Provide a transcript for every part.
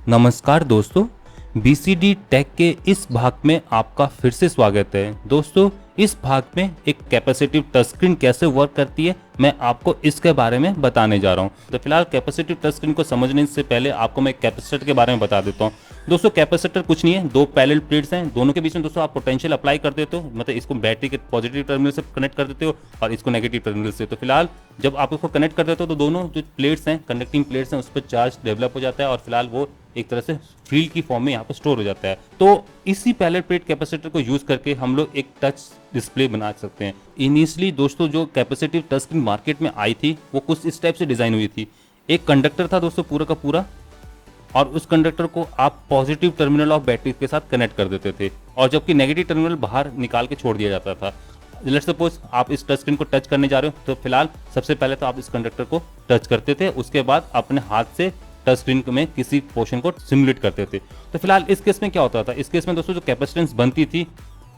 नमस्कार दोस्तों, BCD take के इस भाग में आपका फिर से स्वागत है। दोस्तों, इस भाग में एक कैपेसिटिव टच स्क्रीन कैसे वर्क करती है मैं आपको इसके बारे में बताने जा रहा हूँ। तो फिलहाल कैपेसिटिव टच स्क्रीन को समझने से पहले आपको मैं कैपेसिटर के बारे में बता देता हूँ। दोस्तों, कैपेसिटर कुछ नहीं है, दो पैरेलल प्लेट्स हैं, दोनों के बीच में दोस्तों आप पोटेंशियल अप्लाई कर देते हो, मतलब इसको बैटरी के पॉजिटिव टर्मिनल से कनेक्ट कर देते हो और इसको नेगेटिव टर्मिनल से। तो फिलहाल जब आप इसको कनेक्ट कर देते हो तो दोनों जो प्लेट्स हैं, कंडक्टिंग प्लेट्स हैं, उस पर चार्ज डेवलप हो जाता है और फिलहाल वो एक तरह से फील्ड की फॉर्म में यहाँ पर स्टोर हो जाता है। तो इसी पैरेलल प्लेट कैपेसिटर को यूज करके हम लोग एक टच डिस्प्ले बना सकते हैं। इनिशियली दोस्तों जो कैपेसिटिव टच स्क्रीन मार्केट में आई थी वो कुछ इस टाइप से डिजाइन हुई थी। एक कंडक्टर था दोस्तों पूरा का पूरा, और उस कंडक्टर को आप पॉजिटिव टर्मिनल ऑफ बैटरी के साथ कनेक्ट कर देते थे और जबकि नेगेटिव टर्मिनल बाहर निकाल के छोड़ दिया जाता था। लेट्स सपोज आप इस टच स्क्रीन को टच करने जा रहे हो, तो फिलहाल सबसे पहले तो आप इस कंडक्टर को टच करते थे, उसके बाद अपने हाथ से टच स्क्रीन में किसी पोर्शन को सिमुलेट करते थे। तो फिलहाल इस केस में क्या होता था, इस केस में दोस्तों जो कैपेसिटेंस बनती थी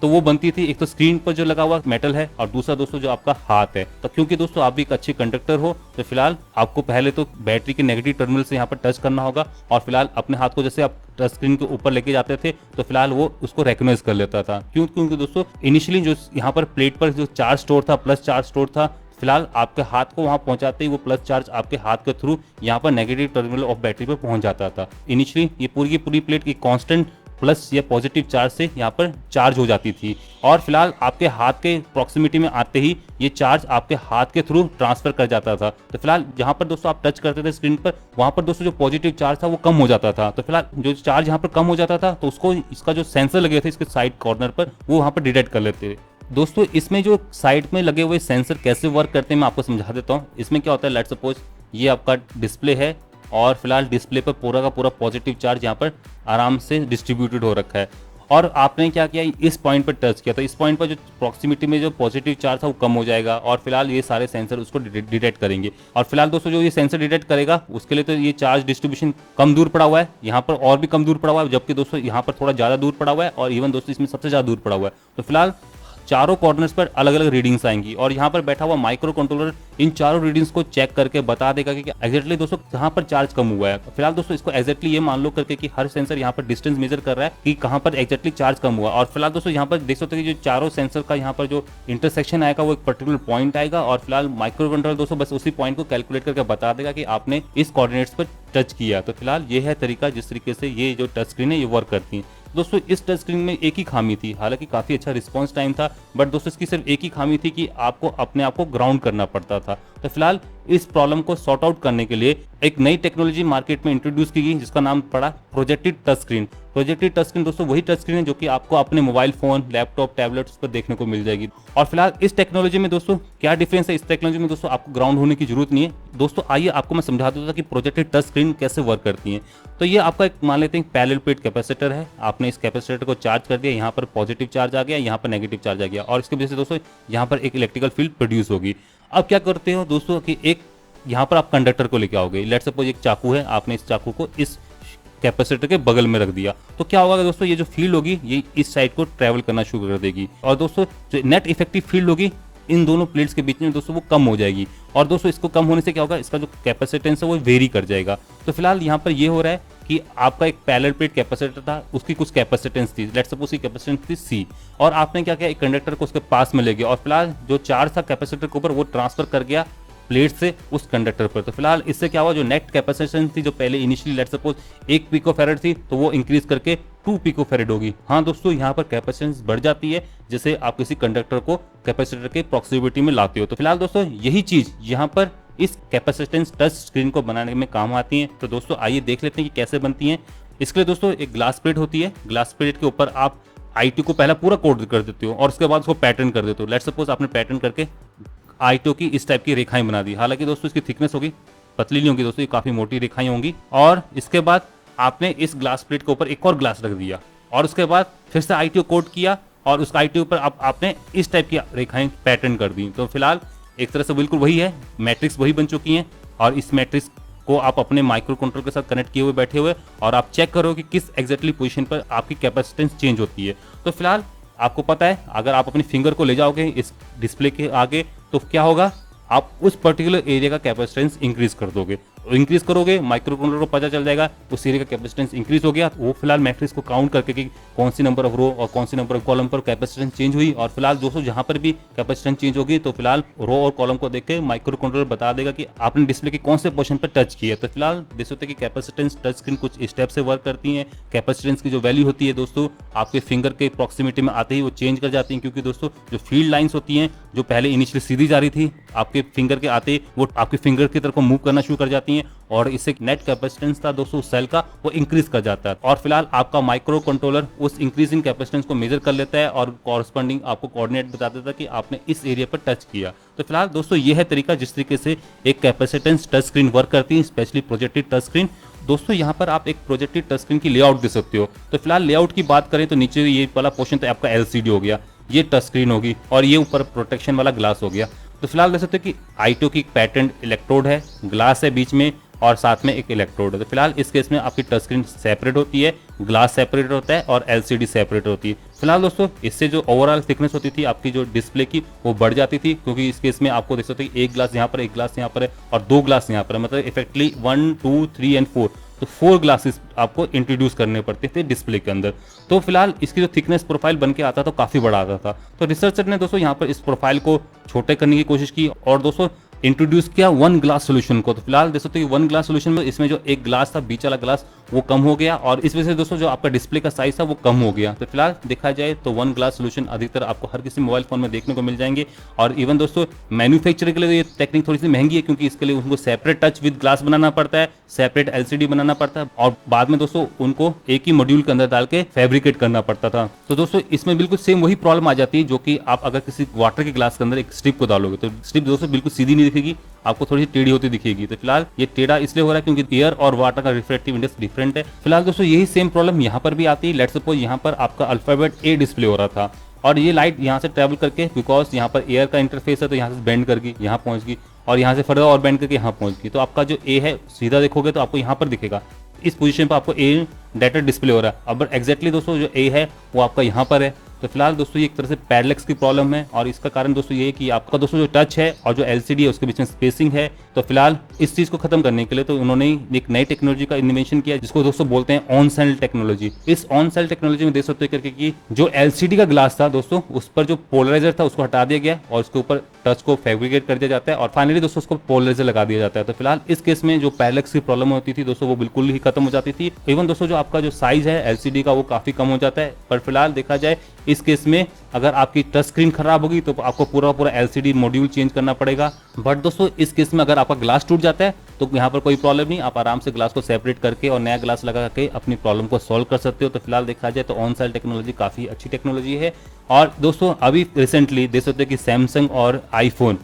तो वो बनती थी, एक तो स्क्रीन पर जो लगा हुआ मेटल है और दूसरा दोस्तों जो आपका हाथ है। तो क्योंकि दोस्तों आप भी एक अच्छे कंडक्टर हो तो फिलहाल आपको पहले तो बैटरी के नेगेटिव टर्मिनल से यहाँ पर टच करना होगा और फिलहाल अपने हाथ को जैसे आप टच स्क्रीन के ऊपर लेके जाते थे तो फिलहाल वो उसको रिकॉग्नाइज कर लेता था। क्योंकि दोस्तों इनिशियली जो यहाँ पर प्लेट पर जो चार्ज स्टोर था, प्लस चार्ज स्टोर था, फिलहाल आपके हाथ को वहां पहुंचाते ही वो प्लस चार्ज आपके हाथ के थ्रू यहाँ पर नेगेटिव टर्मिनल ऑफ बैटरी पर पहुंच जाता था। इनिशियली ये पूरी की पूरी प्लेट की कांस्टेंट प्लस या पॉजिटिव चार्ज से यहाँ पर चार्ज हो जाती थी और फिलहाल आपके हाथ के प्रॉक्सिमिटी में आते ही ये चार्ज आपके हाथ के थ्रू ट्रांसफर कर जाता था। तो फिलहाल जहाँ पर दोस्तों आप टच करते थे स्क्रीन पर, वहाँ पर दोस्तों जो पॉजिटिव चार्ज था वो कम हो जाता था। तो फिलहाल जो चार्ज यहाँ पर कम हो जाता था तो उसको इसका जो सेंसर लगे थे इसके साइड कॉर्नर पर वो वहाँ पर डिटेक्ट कर लेते थे। दोस्तों इसमें जो साइड में लगे हुए सेंसर कैसे वर्क करते हैं मैं आपको समझा देता हूँ। इसमें क्या होता है, लेट्स सपोज ये आपका डिस्प्ले है और फिलहाल डिस्प्ले पर पूरा का पूरा पॉजिटिव चार्ज यहाँ पर आराम से डिस्ट्रीब्यूटेड हो रखा है और आपने क्या किया, इस पॉइंट पर टच किया तो इस पॉइंट पर जो प्रॉक्सिमिटी में जो पॉजिटिव चार्ज था वो कम हो जाएगा और फिलहाल ये सारे सेंसर उसको डिटेक्ट करेंगे। और फिलहाल दोस्तों जो ये सेंसर डिटेक्ट करेगा उसके लिए तो ये चार्ज डिस्ट्रीब्यूशन कम दूर पड़ा हुआ है, यहाँ पर और भी कम दूर पड़ा हुआ है, जबकि दोस्तों यहाँ पर थोड़ा ज़्यादा दूर पड़ा हुआ है और इवन दोस्तों इसमें सबसे ज़्यादा दूर पड़ा हुआ है। तो फिलहाल चारों कॉर्नर्स पर अलग अलग रीडिंग्स आएंगी और यहाँ पर बैठा हुआ माइक्रो कंट्रोलर इन चारों रीडिंग्स को चेक करके बता देगा कि एग्जैक्टली दोस्तों कहाँ पर चार्ज कम हुआ है। फिलहाल दोस्तों इसको एग्जैक्टली ये मान लो करके कि हर सेंसर यहाँ पर डिस्टेंस मेजर कर रहा है कि कहाँ पर एग्जैक्टली चार्ज कम हुआ। और फिलहाल दोस्तों यहाँ पर देख सकते हो कि जो चारों सेंसर का यहाँ पर जो इंटरसेक्शन आएगा वो एक पर्टिकुलर पॉइंट आएगा और फिलहाल माइक्रो कंट्रोलर दोस्तों बस उसी पॉइंट को कैलकुलेट करके बता देगा कि आपने इस कोऑर्डिनेट्स पर टच किया। तो फिलहाल ये है तरीका जिस तरीके से ये जो टच स्क्रीन है ये वर्क करती है। दोस्तों इस टच स्क्रीन में एक ही खामी थी, हालांकि काफी अच्छा रिस्पांस टाइम था, बट दोस्तों इसकी सिर्फ एक ही खामी थी कि आपको अपने आप को ग्राउंड करना पड़ता था। तो फिलहाल इस प्रॉब्लम को सॉर्ट आउट करने के लिए एक नई टेक्नोलॉजी मार्केट में इंट्रोड्यूस की गई जिसका नाम पड़ा projected touch screen. Projected touch screen दोस्तों वही टच स्क्रीन है जो कि आपको अपने मोबाइल फोन, लैपटॉप, टैबलेट्स पर देखने को मिल जाएगी। और फिलहाल इस टेक्नोलॉजी में दोस्तों क्या डिफरेंस है, इस टेक्नोलॉजी में दोस्तों आपको ग्राउंड होने की जरूरत नहीं है। दोस्तों आइए आपको मैं समझा देता हूं कि प्रोजेक्टेड टच स्क्रीन कैसे वर्क करती है। तो ये आपका एक मान लेते हैं पैरेलल प्लेट कैपेसिटर है, आपने इस कैपेसिटर को चार्ज कर दिया, यहाँ पर पॉजिटिव चार्ज आ गया, यहाँ पर नेगेटिव चार्ज आ गया और इसकी वजह से दोस्तों यहाँ पर एक इलेक्ट्रिकल फील्ड प्रोड्यूस होगी। अब क्या करते हो दोस्तों कि एक यहाँ पर आप कंडक्टर को लेके आओगे, लेट्स सपोज एक चाकू है, आपने इस चाकू को इस कैपेसिटर के बगल में रख दिया तो क्या होगा दोस्तों, ये जो फील्ड होगी ये इस साइड को ट्रेवल करना शुरू कर देगी और दोस्तों जो नेट इफेक्टिव फील्ड होगी इन दोनों प्लेट्स के बीच में दोस्तों वो कम हो जाएगी और दोस्तों इसको कम होने से क्या होगा, इसका जो कैपेसिटेंस है वो वेरी कर जाएगा। तो फिलहाल यहाँ पर ये हो रहा है कि आपका एक पैरेलल प्लेट कैपेसिटर था, उसकी कुछ कैपेसिटेंस थी, लेट्स सपोज की कैपेसिटेंस थी C और आपने क्या किया, एक कंडक्टर को उसके पास में ले गया और फिलहाल जो चार्ज था कैपेसिटर के ऊपर वो ट्रांसफर कर गया प्लेट से उस कंडक्टर पर। तो फिलहाल इससे क्या हुआ, जो नेट कैपेसिटेंस थी जो पहले इनिशियली लेट्स सपोज 1 पिकोफैरेड थी तो वो इंक्रीज करके 2 पिकोफैरेड होगी। हाँ दोस्तों यहाँ पर कैपेसिटेंस बढ़ जाती है जैसे आप किसी कंडक्टर को कैपेसिटर के प्रॉक्सिमिटी में लाते हो। तो फिलहाल दोस्तों यही चीज यहाँ पर इस कैपेसिटेंस टच स्क्रीन को बनाने में काम आती है। तो दोस्तों आइए देख लेते हैं कि कैसे बनती है। इसके लिए दोस्तों एक ग्लास प्लेट होती है, ग्लास प्लेट के ऊपर आप ITO को पहला पूरा कोट कर देते हो और उसके बाद उसको पैटर्न कर देते हो। लेट्स सपोज आपने पैटर्न करके ITO की इस टाइप की रेखाएं बना दी, हालांकि दोस्तों इसकी थिकनेस होगी पतली नहीं होगी दोस्तों, ये काफी मोटी रेखाएं होंगी। और इसके बाद आपने इस ग्लास प्लेट के ऊपर एक और ग्लास रख दिया और उसके बाद फिर से ITO कोट किया और उस ITO पर आपने इस टाइप की रेखाएं पैटर्न कर दी। तो फिलहाल एक तरह से बिल्कुल वही है, मैट्रिक्स वही बन चुकी है और इस मैट्रिक्स को आप अपने माइक्रो कंट्रोलर के साथ कनेक्ट किए हुए बैठे हुए और आप चेक करो कि किस एग्जैक्टली पोजीशन पर आपकी कैपेसिटेंस चेंज होती है। तो फिलहाल आपको पता है अगर आप अपनी फिंगर को ले जाओगे इस डिस्प्ले के आगे तो क्या होगा, आप उस पर्टिकुलर एरिया का कैपेसिटेंस इंक्रीज कर दोगे। इंक्रीज करोगे माइक्रो कंट्रोलर को पता चल जाएगा उस एरिया का कैपेसिटेंस इंक्रीज हो गया, वो फिलहाल मैट्रिक्स को काउंट करके कि कौन सी नंबर ऑफ रो और कौन सी नंबर ऑफ कॉलम पर कैपेसिटेंस चेंज हुई, और फिलहाल दोस्तों जहां पर भी कैपेसिटेंस चेंज होगी तो फिलहाल रो और कॉलम को देख के माइक्रो कंट्रोलर बता देगा कि आपने डिस्प्ले के कौन से पोर्शन पर टच किया। तो फिलहाल देख सकते हैं कि कैपेसिटेंस टच स्क्रीन कुछ स्टेप से वर्क करती है। कैपेसिटेंस की जो वैल्यू होती है दोस्तों आपके फिंगर के प्रॉक्सिमिटी में आते ही वो चेंज कर जाती है, क्योंकि दोस्तों जो फील्ड लाइंस होती हैं जो पहले इनिशियली सीधी जा रही थी आपके फिंगर के आते वो आपके फिंगर की तरफ मूव करना शुरू कर जाती हैं, और इससे नेट कैपेसिटेंस था दोस्तों सेल का वो इंक्रीज कर जाता है। और फिलहाल आपका माइक्रो कंट्रोलर उस इंक्रीजिंग कैपेसिटेंस को मेजर कर लेता है और कॉरस्पॉन्डिंग आपको कोऑर्डिनेट बता देता है कि आपने इस एरिया पर टच किया। तो फिलहाल दोस्तों ये है तरीका जिस तरीके से एक कैपेसिटेंस टच स्क्रीन वर्क करती है, स्पेशली प्रोजेक्टेड टच स्क्रीन। दोस्तों यहाँ पर आप एक प्रोजेक्टेड टच स्क्रीन की लेआउट दे सकते हो। तो फिलहाल लेआउट की बात करें तो नीचे ये वाला पोर्शन तो आपका एलसीडी हो गया, ये टच स्क्रीन होगी, और ये ऊपर प्रोटेक्शन वाला ग्लास हो गया। तो फिलहाल देख सकते हो कि आईटीओ की पैटर्न इलेक्ट्रोड है, ग्लास है बीच में और साथ में एक इलेक्ट्रोड है। तो फिलहाल इस केस में आपकी टच स्क्रीन सेपरेट होती है, ग्लास सेपरेट होता है और एलसीडी सेपरेट होती है। फिलहाल दोस्तों इससे जो ओवरऑल थिकनेस होती थी आपकी जो डिस्प्ले की वो बढ़ जाती थी, क्योंकि इस केस में आपको देख सकते हो एक ग्लास यहाँ पर, एक ग्लास यहाँ पर है और दो ग्लास यहाँ पर है, मतलब इफेक्टली 1 2 3 एंड 4, तो 4 ग्लासेस आपको इंट्रोड्यूस करने पड़ते थे डिस्प्ले के अंदर। तो फिलहाल इसकी जो थिकनेस प्रोफाइल बन के आता तो काफ़ी बड़ा आता था। तो रिसर्चर ने दोस्तों यहाँ पर इस प्रोफाइल को छोटे करने की कोशिश की और दोस्तों इंट्रोड्यूस किया 1 ग्लास सोल्यूशन को। तो फिलहाल देख सकते हो कि 1 ग्लास सोल्यूशन में इसमें जो एक ग्लास था बीच वाला ग्लास वो कम हो गया, और इस वजह से दोस्तों जो आपका डिस्प्ले का साइज था वो कम हो गया। तो फिलहाल देखा जाए तो 1 ग्लास सोल्यूशन अधिकतर आपको हर किसी मोबाइल फोन में देखने को मिल जाएंगे। और इवन दोस्तों मैन्युफैक्चरिंग के लिए ये टेक्निक थोड़ी सी महंगी है, क्योंकि इसके लिए उनको सेपरेट टच विद ग्लास बनाना पड़ता है, सेपरेट एलसीडी बनाना पड़ता है, और बाद में दोस्तों उनको एक ही मॉड्यूल के अंदर डाल के फैब्रिकेट करना पड़ता था। तो दोस्तों इसमें बिल्कुल सेम वही प्रॉब्लम आ जाती है जो कि आप अगर किसी वाटर के ग्लास के अंदर एक स्ट्रिप को डालोगे तो स्ट्रिप दोस्तों बिल्कुल सीधी नहीं दिखेगी, आपको थोड़ी सी टेढ़ी होती दिखेगी। तो फिलहाल ये टेढ़ा इसलिए हो रहा है क्योंकि एयर और वाटर का रिफ्रैक्टिव इंडेक्स डिफरेंट है। फिलहाल दोस्तों यही सेम प्रॉब्लम यहाँ पर भी आती है। लेट्स सपोज यहाँ पर आपका अल्फाबेट ए डिस्प्ले हो रहा था और ये लाइट यहाँ से ट्रैवल करके, बिकॉज यहाँ पर एयर का इंटरफेस है तो यहाँ से बेंड करके यहाँ पहुंच गई और यहाँ से फर्दर और बेंड करके यहाँ पहुंच गई। तो आपका जो ए है सीधा देखोगे तो आपको यहाँ पर दिखेगा, इस पोजीशन पर आपको ए डाटा डिस्प्ले हो रहा है। अब एग्जैक्टली दोस्तों जो ए है वो आपका यहाँ पर है। तो फिलहाल दोस्तों ये एक तरह से पैडलेक्स की प्रॉब्लम है, और इसका कारण दोस्तों ये है कि आपका दोस्तों जो टच है और जो एलसीडी है उसके बीच में स्पेसिंग है। तो फिलहाल इस चीज को खत्म करने के लिए तो उन्होंने एक नई टेक्नोलॉजी का इन्वेंशन किया जिसको दोस्तों बोलते हैं ऑन सेल टेक्नोलॉजी। इस ऑन सेल टेक्नोलॉजी में देख सकते हो करके कि जो एलसीडी का ग्लास था दोस्तों उस पर जो पोलराइजर था उसको हटा दिया गया और उसके ऊपर टच को फैब्रिकेट कर दिया जाता है और फाइनली दोस्तों उसको पोलराइजर लगा दिया जाता है। तो फिलहाल इस केस में जो पैडलेक्स की प्रॉब्लम होती थी दोस्तों वो बिल्कुल ही खत्म हो जाती थी। इवन दोस्तों जो आपका जो साइज है एलसीडी का वो काफी कम हो जाता है। पर फिलहाल देखा जाए इस केस में अगर आपकी टच स्क्रीन खराब होगी तो आपको पूरा एलसीडी मॉड्यूल चेंज करना पड़ेगा। बट दोस्तों इस केस में अगर आपका ग्लास टूट जाता है तो यहाँ पर कोई प्रॉब्लम नहीं, आप आराम से ग्लास को सेपरेट करके और नया ग्लास लगा के अपनी प्रॉब्लम को सॉल्व कर सकते हो। तो फिलहाल देखा जाए तो ऑन सेल टेक्नोलॉजी काफ़ी अच्छी टेक्नोलॉजी है। और दोस्तों अभी रिसेंटली देख सकते हो कि सैमसंग और आईफोन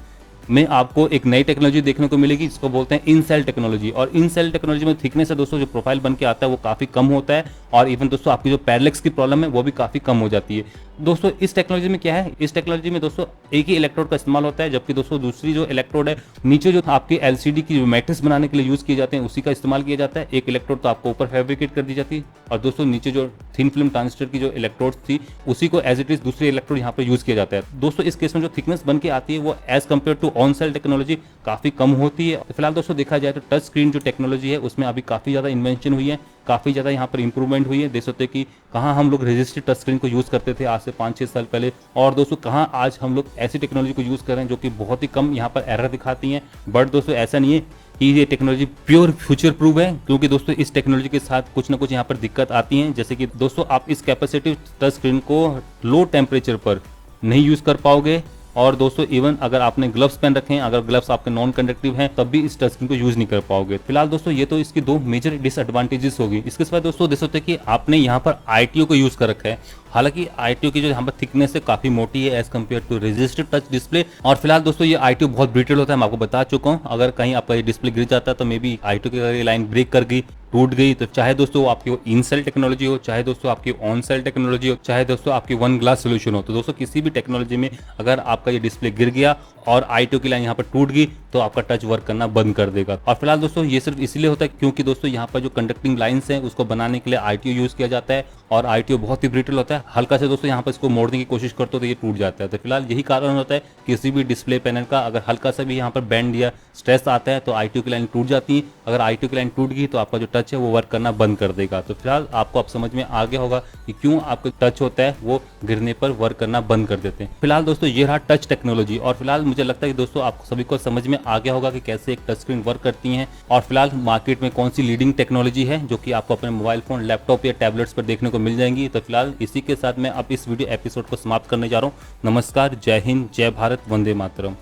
में आपको एक नई टेक्नोलॉजी देखने को मिलेगी जिसको बोलते हैं इन सेल टेक्नोलॉजी। और इन सेल टेक्नोलॉजी में थिकनेस है दोस्तों जो प्रोफाइल बन के आता है वो काफ़ी कम होता है, और इवन दोस्तों आपकी जो पैडलेक्स की प्रॉब्लम है वो भी काफ़ी कम हो जाती है। दोस्तों इस टेक्नोलॉजी में क्या है, इस टेक्नोलॉजी में दोस्तों एक ही इलेक्ट्रोड का इस्तेमाल होता है, जबकि दोस्तों दूसरी जो इलेक्ट्रोड है नीचे जो आपके एलसीडी की जो मैट्रिक्स बनाने के लिए यूज किए जाते हैं उसी का इस्तेमाल किया जाता है। एक इलेक्ट्रोड तो आपको ऊपर फैब्रिकेट कर दी जाती है और दोस्तों नीचे जो थिन फिल्म ट्रांजिस्टर की जो इलेक्ट्रोड थी उसी को एज इट इज दूसरी इलेक्ट्रोड यहाँ पर यूज किया जाता है। दोस्तों इस केस में जो थिकनेस बन के आती है वो as compare to on cell technology काफी कम होती है। तो फिलहाल दोस्तों देखा जाए तो टच स्क्रीन जो टेक्नोलॉजी है उसमें अभी काफी ज्यादा इन्वेंशन हुई है, काफी ज्यादा यहाँ पर इंप्रूवमेंट हुई है। देख सकते हैं कि कहाँ हम लोग रजिस्टर्ड टच स्क्रीन को यूज करते थे आज से 5-6 साल पहले, और दोस्तों कहाँ आज हम लोग ऐसी टेक्नोलॉजी को यूज कर रहे हैं जो कि बहुत ही कम यहाँ पर एरर दिखाती हैं। बट दोस्तों ऐसा नहीं है कि ये टेक्नोलॉजी प्योर फ्यूचर प्रूफ है, क्योंकि दोस्तों इस टेक्नोलॉजी के साथ कुछ ना कुछ यहाँ पर दिक्कत आती है। जैसे कि दोस्तों आप इस कैपेसिटिव टच स्क्रीन को लो टेम्परेचर पर नहीं यूज कर पाओगे, और दोस्तों इवन अगर आपने ग्लव्स पहन रखे हैं, अगर ग्लव्स आपके नॉन कंडक्टिव हैं तब भी इस टच स्क्रीन को यूज नहीं कर पाओगे। फिलहाल दोस्तों ये तो इसकी दो मेजर डिसएडवांटेजेस होगी। इसके सिवा दोस्तों देख सकते हैं कि आपने यहाँ पर आईटीओ को यूज कर रखा है, हालांकि आईटीओ की जो यहाँ पर थिकनेस है काफी मोटी है as compare to resistive touch display. और फिलहाल दोस्तों ये आईटीओ बहुत ब्रिटल होता है, मैं आपको बता चुका हूँ। अगर कहीं आपका ये डिस्प्ले गिर जाता है तो मे बी आईटीओ की लाइन ब्रेक कर गई, टूट गई, तो चाहे दोस्तों आपकी इन सेल टेक्नोलॉजी हो, चाहे दोस्तों आपकी ऑन सेल टेक्नोलॉजी हो, चाहे दोस्तों आपकी 1 ग्लास सोल्यूशन हो, तो दोस्तों किसी भी टेक्नोलॉजी में अगर आपका ये डिस्प्ले गिर गया और आईटीओ की लाइन यहाँ पर टूट गई तो आपका टच वर्क करना बंद कर देगा। और फिलहाल दोस्तों ये सिर्फ इसलिए होता है क्योंकि दोस्तों यहाँ पर जो कंडक्टिंग लाइंस हैं उसको बनाने के लिए आईटीओ यूज किया जाता है, और ITO बहुत ही ब्रिटल होता है। हल्का से दोस्तों यहाँ पर इसको मोड़ने की कोशिश करते हो तो ये टूट जाता है। तो फिलहाल यही कारण होता है किसी भी डिस्प्ले पैनल का, अगर हल्का सा भी यहाँ पर बैंड या स्ट्रेस आता है तो ITO की लाइन टूट जाती है। अगर ITO की लाइन टूट गई तो आपका जो टच है वो वर्क करना बंद कर देगा। तो फिलहाल आपको अब समझ में आ गया होगा कि क्यों आपका टच होता है वो गिरने पर वर्क करना बंद कर देते हैं। फिलहाल दोस्तों ये रहा टच टेक्नोलॉजी, और फिलहाल मुझे लगता है कि दोस्तों आपको सभी को समझ में आ गया होगा कि कैसे एक टच स्क्रीन वर्क करती हैं और फिलहाल मार्केट में कौन सी लीडिंग टेक्नोलॉजी है जो कि आपको अपने मोबाइल फोन, लैपटॉप या टैबलेट्स पर देखने को मिल जाएंगी। तो फिलहाल इसी के साथ मैं अब इस वीडियो एपिसोड को समाप्त करने जा रहा हूँ। नमस्कार, जय हिंद, जय भारत, वंदे मातरम।